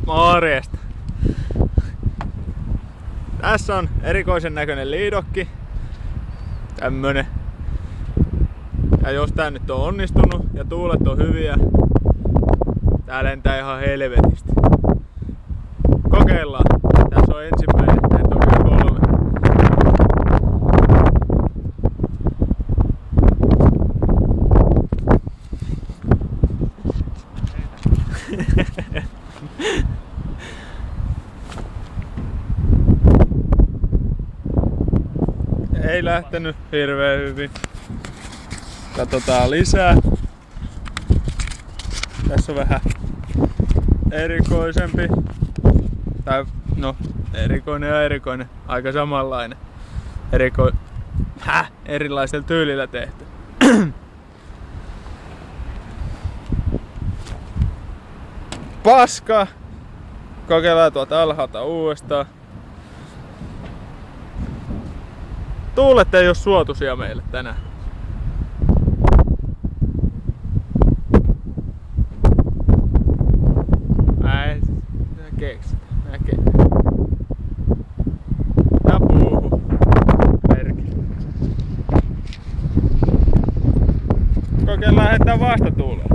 Morjesta! Tässä on erikoisen näköinen liidokki. Tämmönen. Ja jos tää nyt on onnistunut ja tuulet on hyviä, tää lentää ihan helvetisti. Kokeillaan. Tässä on ensimmäinen, näitä on vielä 3. Ei lähtenyt hirveän hyvin. Katsotaan lisää. Tässä on vähän erikoisempi. Tai no, erikoinen ja erikoinen. Aika samanlainen. Erilaisella tyylillä tehty. Paska. Kokeillaan tuolta alhaalta uudestaan. Tuulet ei oo suotuisia meille tänään. Näkee. Ja puuhu. Perkele. Kokeillaan lähettää vastatuulella.